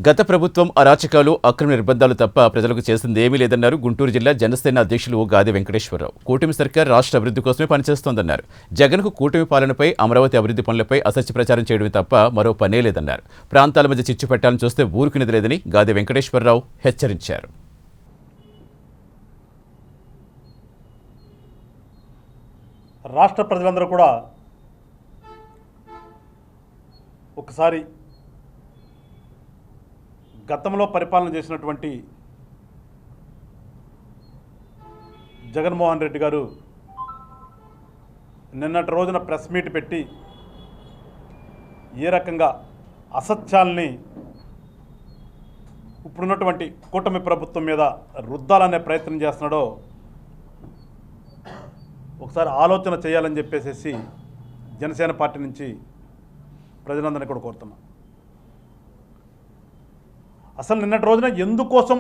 గత ప్రభుత్వం అరాచకాలు, అక్రమ నిర్బంధాలు తప్ప ప్రజలకు చేసింది ఏమీ లేదన్నారు గుంటూరు జిల్లా జనసేన అధ్యక్షులు గాది వెంకటేశ్వరరావు. కూటమి సర్కార్ రాష్ట్ర అభివృద్ధి కోసమే పనిచేస్తోందన్నారు. జగన్కు కూటమి పాలనపై, అమరావతి అభివృద్ధి పనులపై అసత్య ప్రచారం చేయడమే తప్ప మరో పనే లేదన్నారు. ప్రాంతాల మధ్య చిచ్చు పెట్టాలని చూస్తే ఊరుకునేది లేదని గాది వెంకటేశ్వరరావు హెచ్చరించారు. రాష్ట్ర ప్రజలందరూ కూడా ఒకసారి గతంలో పరిపాలన చేసినటువంటి జగన్మోహన్ రెడ్డి గారు నిన్నటి రోజున ప్రెస్ మీట్ పెట్టి ఏ రకంగా అసత్యాల్ని ఇప్పుడున్నటువంటి కూటమి ప్రభుత్వం మీద రుద్దాలనే ప్రయత్నం చేస్తున్నాడో ఒకసారి ఆలోచన చేయాలని చెప్పేసి జనసేన పార్టీ నుంచి ప్రజలందరినీ కూడా కోరుతున్నాం. అసలు నిన్నటి రోజున ఎందుకోసం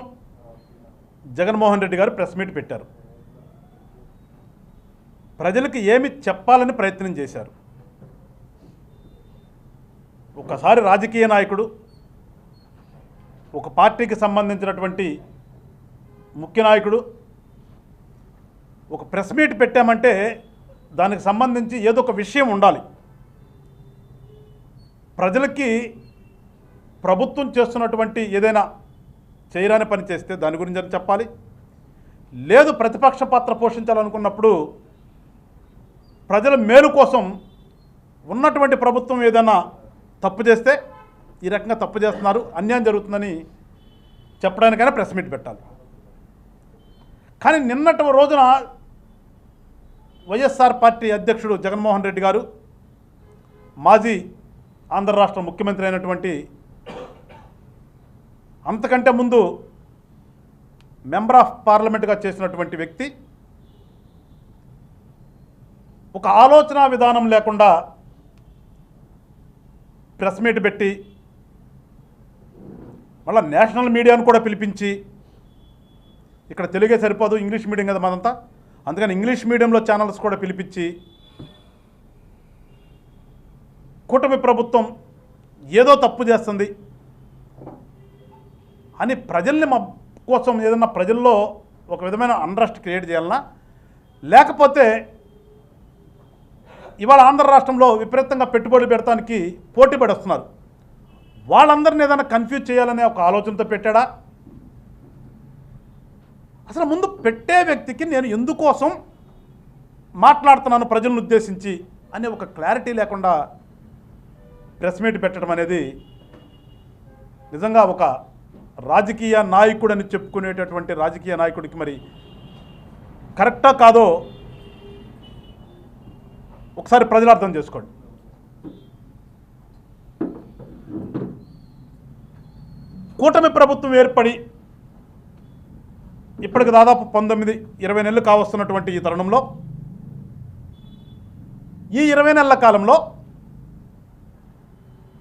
జగన్మోహన్ రెడ్డి గారు ప్రెస్ మీట్ పెట్టారు? ప్రజలకు ఏమి చెప్పాలని ప్రయత్నం చేశారు? ఒకసారి రాజకీయ నాయకుడు, ఒక పార్టీకి సంబంధించినటువంటి ముఖ్య నాయకుడు ఒక ప్రెస్ మీట్ పెట్టామంటే దానికి సంబంధించి ఏదో ఒక విషయం ఉండాలి. ప్రజలకి ప్రభుత్వం చేస్తున్నటువంటి ఏదైనా చేయరాని పని చేస్తే దాని గురించి చెప్పాలి. లేదు ప్రతిపక్ష పాత్ర పోషించాలనుకున్నప్పుడు ప్రజల మేలు కోసం ఉన్నటువంటి ప్రభుత్వం ఏదైనా తప్పు చేస్తే ఈ రకంగా తప్పు చేస్తున్నారు, అన్యాయం జరుగుతుందని చెప్పడానికైనా ప్రెస్ మీట్ పెట్టాలి. కానీ నిన్నటి రోజున వైఎస్ఆర్ పార్టీ అధ్యక్షుడు జగన్మోహన్ రెడ్డి గారు, మాజీ ఆంధ్ర రాష్ట్ర ముఖ్యమంత్రి అయినటువంటి, అంతకంటే ముందు మెంబర్ ఆఫ్ పార్లమెంట్గా చేసినటువంటి వ్యక్తి ఒక ఆలోచన విధానం లేకుండా ప్రెస్ మీట్ పెట్టి మళ్ళీ నేషనల్ మీడియాను కూడా పిలిపించి, ఇక్కడ తెలుగే సరిపోదు, ఇంగ్లీష్ మీడియం కదా మనంతా, అందుకని ఇంగ్లీష్ మీడియంలో ఛానల్స్ కూడా పిలిపించి కూటమి ప్రభుత్వం ఏదో తప్పు చేస్తుంది అని ప్రజల్ని కోసం ఏదన్నా ప్రజల్లో ఒక విధమైన అన్రెస్ట్ క్రియేట్ చేయాలన్నా, లేకపోతే ఇవాళ ఆంధ్ర రాష్ట్రంలో విపరీతంగా పెట్టుబడులు పెడతానికి పోటీ పడేస్తున్నారు, వాళ్ళందరినీ ఏదైనా కన్ఫ్యూజ్ చేయాలనే ఒక ఆలోచనతో పెట్టాడా? అసలు ముందు పెట్టే వ్యక్తికి నేను ఎందుకోసం మాట్లాడుతున్నాను ప్రజలను ఉద్దేశించి అనే ఒక క్లారిటీ లేకుండా ప్రెస్ మీట్ పెట్టడం అనేది నిజంగా ఒక రాజకీయ నాయకుడని చెప్పుకునేటటువంటి రాజకీయ నాయకుడికి మరి కరెక్టా కాదో ఒకసారి ప్రజలు అర్థం చేసుకోండి. కూటమి ప్రభుత్వం ఏర్పడి ఇప్పటికి దాదాపు 19-20 నెలలు కావస్తున్నటువంటి ఈ తరుణంలో ఈ 20 నెలల కాలంలో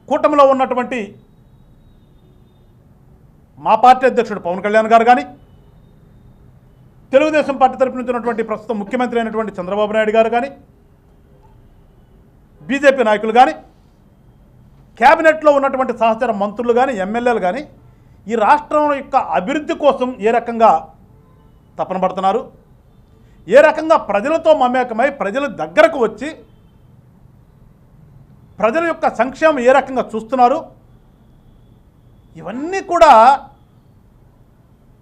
కూటమిలో ఉన్నటువంటి మా పార్టీ అధ్యక్షుడు పవన్ కళ్యాణ్ గారు కానీ, తెలుగుదేశం పార్టీ తరపు నుంచి ఉన్నటువంటి ప్రస్తుతం ముఖ్యమంత్రి అయినటువంటి చంద్రబాబు నాయుడు గారు కానీ, బీజేపీ నాయకులు కానీ, క్యాబినెట్లో ఉన్నటువంటి సహచర మంత్రులు కానీ, ఎమ్మెల్యేలు కానీ ఈ రాష్ట్రం యొక్క అభివృద్ధి కోసం ఏ రకంగా తపన పడుతున్నారు, ఏ రకంగా ప్రజలతో మమేకమై ప్రజల దగ్గరకు వచ్చి ప్రజల యొక్క సంక్షేమం ఏ రకంగా చూస్తున్నారు, ఇవన్నీ కూడా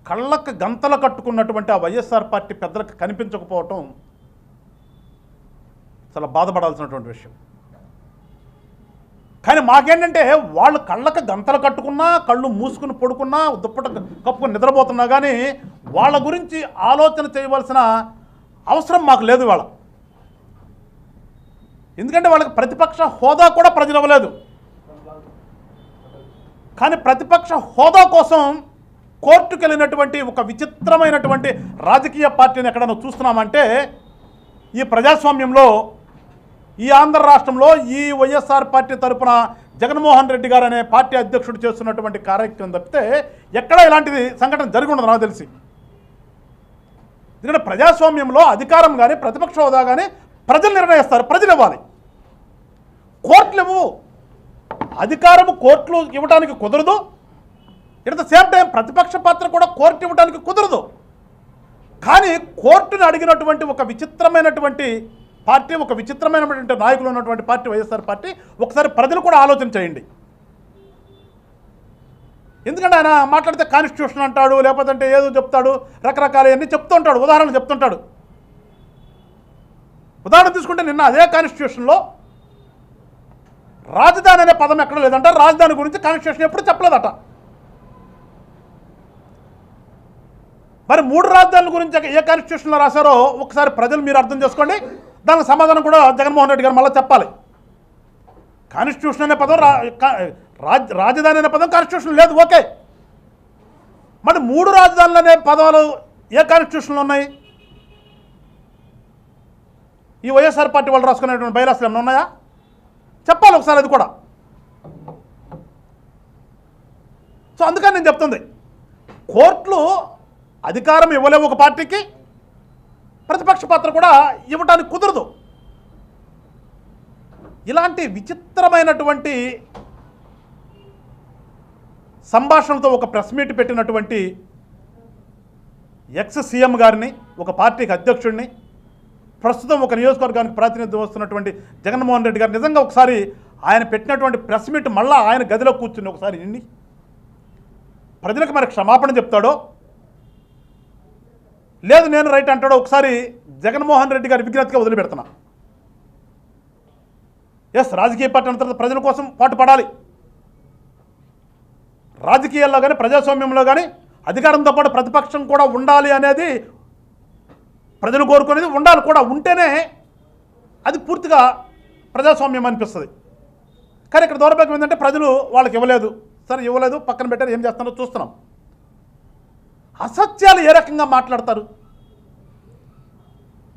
కళ్ళకు గంతలు కట్టుకున్నటువంటి ఆ వైఎస్ఆర్ పార్టీ పెద్దలకు కనిపించకపోవటం చాలా బాధపడాల్సినటువంటి విషయం. కానీ మాకేంటంటే వాళ్ళు కళ్ళకు గంతలు కట్టుకున్నా, కళ్ళు మూసుకుని పడుకున్నా, దుప్పట కప్పుకొని నిద్రపోతున్నా కానీ వాళ్ళ గురించి ఆలోచన చేయవలసిన అవసరం మాకు లేదు వాళ్ళ. ఎందుకంటే వాళ్ళకి ప్రతిపక్ష హోదా కూడా ప్రజలు ఇవ్వలేదు. కానీ ప్రతిపక్ష హోదా కోసం కోర్టుకు వెళ్ళినటువంటి ఒక విచిత్రమైనటువంటి రాజకీయ పార్టీని ఎక్కడైనా చూస్తున్నామంటే ఈ ప్రజాస్వామ్యంలో ఈ ఆంధ్ర రాష్ట్రంలో ఈ వైఎస్ఆర్ పార్టీ తరఫున జగన్మోహన్ రెడ్డి గారు అనే పార్టీ అధ్యక్షుడు చేస్తున్నటువంటి కార్యక్రమం తప్పితే ఎక్కడ ఇలాంటిది సంఘటన జరిగి ఉండదు నాకు తెలిసి. ఎందుకంటే ప్రజాస్వామ్యంలో అధికారం కానీ ప్రతిపక్ష హోదా కానీ ప్రజలు నిర్ణయిస్తారు, ప్రజలు ఇవ్వాలి, కోర్టులు ఇవ్వవు. అధికారము కోర్టులు ఇవ్వడానికి కుదరదు, ఎట్ ద సేమ్ టైం ప్రతిపక్ష పాత్ర కూడా కోర్టు ఇవ్వడానికి కుదరదు. కానీ కోర్టుని అడిగినటువంటి ఒక విచిత్రమైనటువంటి పార్టీ, ఒక విచిత్రమైనటువంటి నాయకులు ఉన్నటువంటి పార్టీ వైఎస్ఆర్ పార్టీ. ఒకసారి ప్రజలు కూడా ఆలోచన చేయండి. ఎందుకంటే ఆయన మాట్లాడితే కాన్స్టిట్యూషన్ అంటాడు, లేకపోతే ఏదో చెప్తాడు, రకరకాల అన్నీ చెప్తూ ఉంటాడు, ఉదాహరణలు చెప్తుంటాడు. ఉదాహరణ తీసుకుంటే నిన్న అదే కాన్స్టిట్యూషన్లో రాజధాని అనే పదం ఎక్కడ లేదంట. రాజధాని గురించి కాన్స్టిట్యూషన్ ఎప్పుడు చెప్పలేదట. మరి 3 రాజధానుల గురించి ఏ కాన్స్టిట్యూషన్లో రాశారో ఒకసారి ప్రజలు మీరు అర్థం చేసుకోండి. దానికి సమాధానం కూడా జగన్మోహన్ రెడ్డి గారు మళ్ళీ చెప్పాలి. కాన్స్టిట్యూషన్ అనే పదం రాజధాని అనే పదం కాన్స్టిట్యూషన్ లేదు, ఓకే. మరి 3 రాజధానులు అనే పదాలు ఏ కాన్స్టిట్యూషన్లో ఉన్నాయి? ఈ వైఎస్ఆర్ పార్టీ వాళ్ళు రాసుకునేటువంటి బైలాస్లు ఏమైనా ఉన్నాయా? చెప్పాలి ఒకసారి అది కూడా. సో అందుకని నేను చెప్తుంది, కోర్టులు అధికారం ఇవ్వలేవు ఒక పార్టీకి, ప్రతిపక్ష పాత్ర కూడా ఇవ్వడానికి కుదరదు. ఇలాంటి విచిత్రమైనటువంటి సంభాషణలతో ఒక ప్రెస్ మీట్ పెట్టినటువంటి ఎక్స్ సీఎం గారిని, ఒక పార్టీకి అధ్యక్షుడిని, ప్రస్తుతం ఒక నియోజకవర్గానికి ప్రాతినిధ్యం వస్తున్నటువంటి జగన్మోహన్ రెడ్డి గారు నిజంగా ఒకసారి ఆయన పెట్టినటువంటి ప్రెస్ మీట్ మళ్ళీ ఆయన గదిలో కూర్చుని ఒకసారి విని ప్రజలకు మరి క్షమాపణ చెప్తాడో లేదు నేను రైట్ అంటాడో ఒకసారి జగన్మోహన్ రెడ్డి గారి విజ్ఞతగా వదిలిపెడుతున్నా. ఎస్, రాజకీయ పార్టీ అన్న తర్వాత ప్రజల కోసం పాటుపడాలి. రాజకీయాల్లో కానీ ప్రజాస్వామ్యంలో కానీ అధికారంతో పాటు ప్రతిపక్షం కూడా ఉండాలి అనేది ప్రజలు కోరుకునేది. ఉండాలి కూడా, ఉంటేనే అది పూర్తిగా ప్రజాస్వామ్యం అనిపిస్తుంది. కానీ ఇక్కడ దౌర్భాగ్యం ఏంటంటే ప్రజలు వాళ్ళకి ఇవ్వలేదు. సరే ఇవ్వలేదు, పక్కన పెట్టారు, ఏం చేస్తున్నారో చూస్తున్నాం. అసత్యాలు ఏ రకంగా మాట్లాడతారు?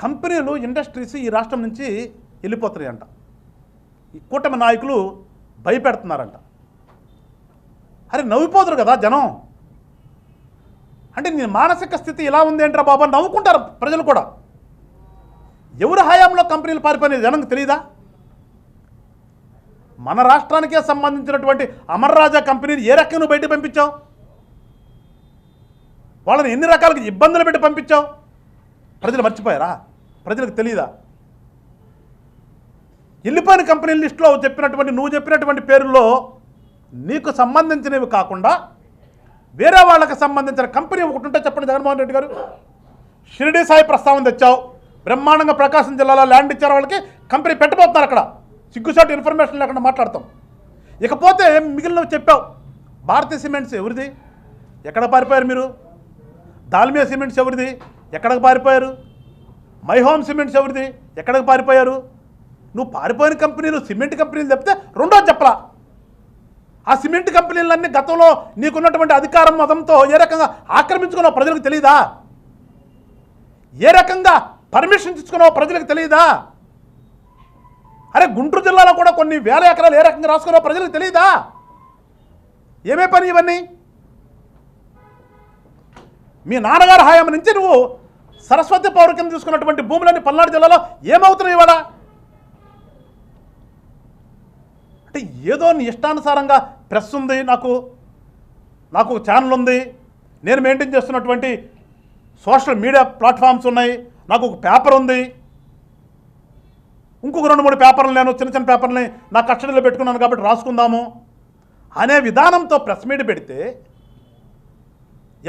కంపెనీలు, ఇండస్ట్రీస్ ఈ రాష్ట్రం నుంచి వెళ్ళిపోతున్నాయంట. ఈ కూటమి నాయకులు భయపెడుతున్నారంట. అరే నవ్విపోతారు కదా జనం. అంటే నీ మానసిక స్థితి ఇలా ఉంది ఏంట్రా బాబా, నవ్వుకుంటారు ప్రజలు కూడా. ఎవరు హయాంలో కంపెనీలు పారిపోయినాయి జనంకి తెలియదా? మన రాష్ట్రానికే సంబంధించినటువంటి అమర్ రాజా కంపెనీని ఏ రకంగా నువ్వు బయటకు పంపించావు? వాళ్ళని ఎన్ని రకాలుగా ఇబ్బందులు పెట్టి పంపించావు? ప్రజలు మర్చిపోయారా? ప్రజలకు తెలియదా? వెళ్ళిపోయిన కంపెనీల లిస్టులో చెప్పినటువంటి నువ్వు చెప్పినటువంటి పేరుల్లో నీకు సంబంధించినవి కాకుండా వేరే వాళ్ళకి సంబంధించిన కంపెనీ ఒకటి ఉంటే చెప్పండి జగన్మోహన్ రెడ్డి గారు. షిరిడి సాయి ప్రస్తావన తెచ్చావు, బ్రహ్మాండంగా ప్రకాశం జిల్లాలో ల్యాండ్ ఇచ్చారు, వాళ్ళకి కంపెనీ పెట్టబోతున్నారు. అక్కడ సిగ్గుసాటి ఇన్ఫర్మేషన్ లేకుండా మాట్లాడతాం. ఇకపోతే మిగిలినవి చెప్పావు. భారతీయ సిమెంట్స్ ఎవరిది? ఎక్కడ పారిపోయారు మీరు? దాల్మియా సిమెంట్స్ ఎవరిది? ఎక్కడికి పారిపోయారు? మై హోమ్ సిమెంట్స్ ఎవరిది? ఎక్కడికి పారిపోయారు? నువ్వు పారిపోయిన కంపెనీలు సిమెంట్ కంపెనీలు చెప్తే రెండోది చెప్పలా. ఆ సిమెంట్ కంపెనీలన్నీ గతంలో నీకున్నటువంటి అధికారం మతంతో ఏ రకంగా ఆక్రమించుకున్నావు ప్రజలకు తెలియదా? ఏ రకంగా పర్మిషన్ ఇచ్చుకున్నావు ప్రజలకు తెలియదా? అరే గుంటూరు జిల్లాలో కూడా కొన్ని వేల ఎకరాలు ఏ రకంగా రాసుకున్నావు ప్రజలకు తెలియదా? ఏమే పని ఇవన్నీ? మీ నాన్నగారు హయాం నుంచి నువ్వు సరస్వతి పౌర కింద తీసుకున్నటువంటి భూములన్నీ పల్నాడు జిల్లాలో ఏమవుతున్నాయి ఇవాళ? అంటే ఏదో నీ ఇష్టానుసారంగా ప్రెస్ ఉంది, నాకు ఒక ఛానల్ ఉంది, నేను మెయింటైన్ చేస్తున్నటువంటి సోషల్ మీడియా ప్లాట్ఫామ్స్ ఉన్నాయి, నాకు ఒక పేపర్ ఉంది, ఇంకొక 2-3 పేపర్లు నేను చిన్న పేపర్ని నా కస్టడీలో పెట్టుకున్నాను కాబట్టి రాసుకుందాము అనే విధానంతో ప్రెస్ మీట్ పెడితే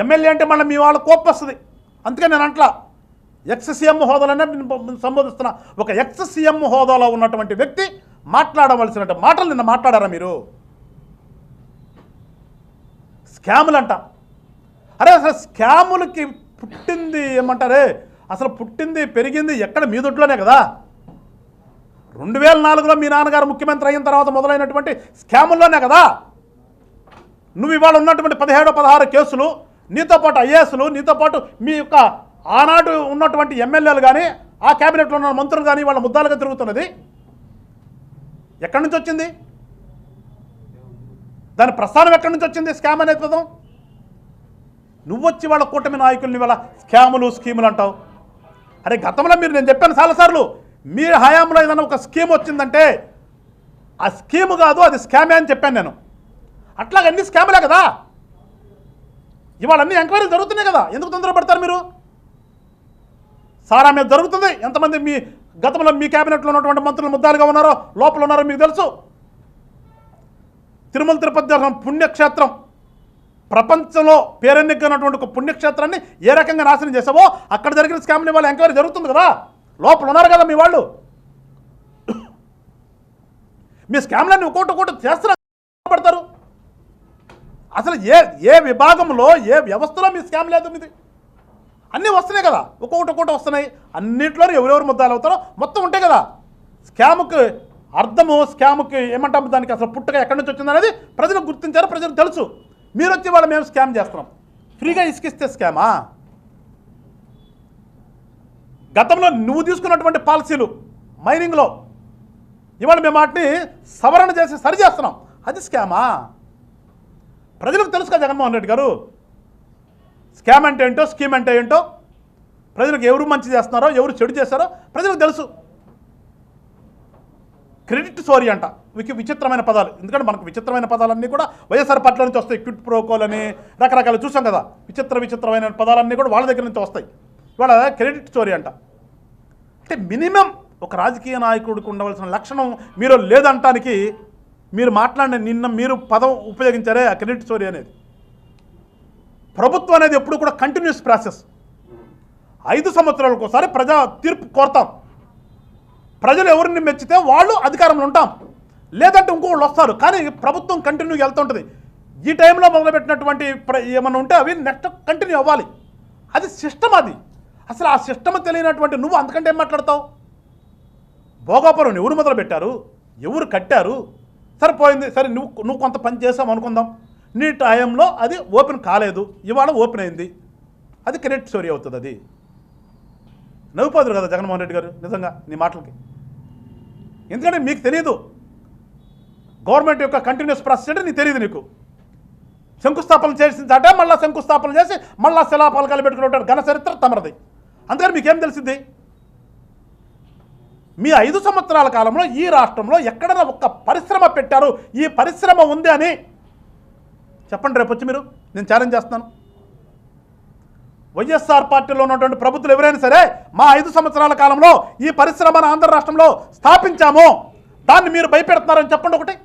ఎమ్మెల్యే అంటే మళ్ళీ మీ వాళ్ళ కోపం వస్తుంది. అందుకే నేను అంట్లా ఎక్స్ సీఎం హోదాలోనే సంబోధిస్తున్నా. ఒక ఎక్స్ సీఎం హోదాలో ఉన్నటువంటి వ్యక్తి మాట్లాడవలసిన మాటలు నిన్న మాట్లాడారా మీరు? స్కాములు అంట. అరే అసలు స్కాములకి పుట్టింది ఏమంటారే, అసలు పుట్టింది పెరిగింది ఎక్కడ మీ దొడ్లోనే కదా. 2004లో మీ నాన్నగారు ముఖ్యమంత్రి అయిన తర్వాత మొదలైనటువంటి స్కాముల్లోనే కదా. నువ్వు ఇవాళ ఉన్నటువంటి 17-16 కేసులు, నీతో పాటు ఐఏఎస్లు, నీతో పాటు మీ యొక్క ఆనాడు ఉన్నటువంటి ఎమ్మెల్యేలు కానీ ఆ క్యాబినెట్లో ఉన్న మంత్రులు కానీ వాళ్ళ ముద్దాలుగా తిరుగుతున్నది ఎక్కడి నుంచి వచ్చింది? దాని ప్రస్థానం ఎక్కడి నుంచి వచ్చింది? స్కామ్ అనే పదం. నువ్వు వచ్చి వాళ్ళ కూటమి నాయకుల్ని వాళ్ళ స్కాములు స్కీములు అంటావు. అరే గతంలో నేను చెప్పాను చాలాసార్లు, మీ హయాంలో ఏదైనా ఒక స్కీమ్ వచ్చిందంటే ఆ స్కీము కాదు అది స్కామే అని చెప్పాను నేను. అట్లాగే అన్ని స్కాములే కదా. ఇవాళ అన్ని ఎంక్వైరీలు జరుగుతున్నాయి కదా, ఎందుకు తొందరపడతారు మీరు? సారా మీద జరుగుతుంది. ఎంతమంది మీ గతంలో మీ క్యాబినెట్లో ఉన్నటువంటి మంత్రులు ముద్దాలుగా ఉన్నారో, లోపల ఉన్నారో మీకు తెలుసు. తిరుమల తిరుపతి దేవస్థానం పుణ్యక్షేత్రం, ప్రపంచంలో పేరెన్నికైనటువంటి ఒక పుణ్యక్షేత్రాన్ని ఏ రకంగా నాశనం చేసావో అక్కడ జరిగిన స్కామ్ని వాళ్ళ ఎంక్వైరీ జరుగుతుంది కదా, లోపల ఉన్నారు కదా మీ వాళ్ళు. మీ స్కామ్లన్నీ ఒక్కొక్కటి చేస్తున్నారు. అసలు ఏ విభాగంలో ఏ వ్యవస్థలో మీ స్కామ్ లేదు మీది? అన్నీ వస్తున్నాయి కదా, ఒక్కొక్కటి వస్తున్నాయి. అన్నింటిలోనూ ఎవరెవరు ముద్దాలు అవుతారో మొత్తం ఉంటాయి కదా. స్కామ్కి అర్థము, స్కామ్కి ఏమంటాము, దానికి అసలు పుట్టగా ఎక్కడి నుంచి వచ్చిందనేది ప్రజలు గుర్తించారు, ప్రజలకు తెలుసు. మీరు వచ్చి వాళ్ళు మేము స్కామ్ చేస్తున్నాం, ఫ్రీగా ఇసుకిస్తే స్కామా? గతంలో నువ్వు తీసుకున్నటువంటి పాలసీలు మైనింగ్లో ఇవాళ మేము వాటిని సవరణ చేసి సరి చేస్తున్నాం, అది స్కామా? ప్రజలకు తెలుసు కదా జగన్మోహన్ రెడ్డి గారు, స్కామ్ అంటే ఏంటో, స్కీమ్ అంటే ఏంటో, ప్రజలకు ఎవరు మంచి చేస్తున్నారో ఎవరు చెడు చేస్తారో ప్రజలకు తెలుసు. క్రెడిట్ స్టోరీ అంట, విచిత్రమైన పదాలు. ఎందుకంటే మనకు విచిత్రమైన పదాలన్నీ కూడా వైఎస్ఆర్ పార్టీల నుంచి వస్తాయి. క్విట్ ప్రోకోల్ అని రకరకాలు చూసాం కదా, విచిత్రమైన పదాలన్నీ కూడా వాళ్ళ దగ్గర నుంచి వస్తాయి. ఇవాళ క్రెడిట్ స్టోరీ అంట. అంటే మినిమం ఒక రాజకీయ నాయకుడికి ఉండవలసిన లక్షణం మీరు లేదంటానికి మీరు మాట్లాడిన నిన్న మీరు పదం ఉపయోగించారే ఆ క్రెడిట్ స్టోరీ అనేది. ప్రభుత్వం అనేది ఎప్పుడు కూడా కంటిన్యూస్ ప్రాసెస్. 5 సంవత్సరాలకు ఒకసారి ప్రజా తీర్పు కోరుతాం. ప్రజలు ఎవరిని మెచ్చితే వాళ్ళు అధికారంలో ఉంటాం, లేదంటే ఇంకోళ్ళు వస్తారు. కానీ ప్రభుత్వం కంటిన్యూగా వెళ్తుంటుంది. ఈ టైంలో మొదలుపెట్టినటువంటి ఏమన్నా ఉంటే అవి నెక్స్ట్ కంటిన్యూ అవ్వాలి. అది సిస్టమ్. అది అసలు ఆ సిస్టమ్ తెలియనటువంటి నువ్వు అంతకంటే ఏం మాట్లాడతావు? భోగాపురం ఎవరు మొదలుపెట్టారు, ఎవరు కట్టారు, సరిపోయింది. సరే నువ్వు కొంత పని చేసావు అనుకుందాం, నీ టైంలో అది ఓపెన్ కాలేదు, ఇవాళ ఓపెన్ అయింది, అది క్రెడిట్ స్టోరీ అవుతుంది. అది నవ్వుపోదురు కదా జగన్మోహన్ రెడ్డి గారు నిజంగా నీ మాటలకి. ఎందుకంటే మీకు తెలియదు గవర్నమెంట్ యొక్క కంటిన్యూస్ ప్రాసెస్ అంటే నీకు తెలియదు. నీకు శంకుస్థాపన చేసిందంటే మళ్ళీ శంకుస్థాపన చేసి మళ్ళీ శిలాఫలకాలు పెట్టుకుని ఘన చరిత్ర తమరది. అందుకని మీకేం తెలిసింది? మీ 5 సంవత్సరాల కాలంలో ఈ రాష్ట్రంలో ఎక్కడైనా ఒక్క పరిశ్రమ పెట్టారు, ఈ పరిశ్రమ ఉంది అని చెప్పండి. రేపు వచ్చి మీరు, నేను ఛాలెంజ్ చేస్తున్నాను. వైఎస్ఆర్ పార్టీలో ఉన్నటువంటి ప్రభుత్వం ఎవరైనా సరే మా 5 సంవత్సరాల కాలంలో ఈ పరిశ్రమను ఆంధ్ర రాష్ట్రంలో స్థాపించాము, దాన్ని మీరు భయపెడుతున్నారని చెప్పండి ఒకటి.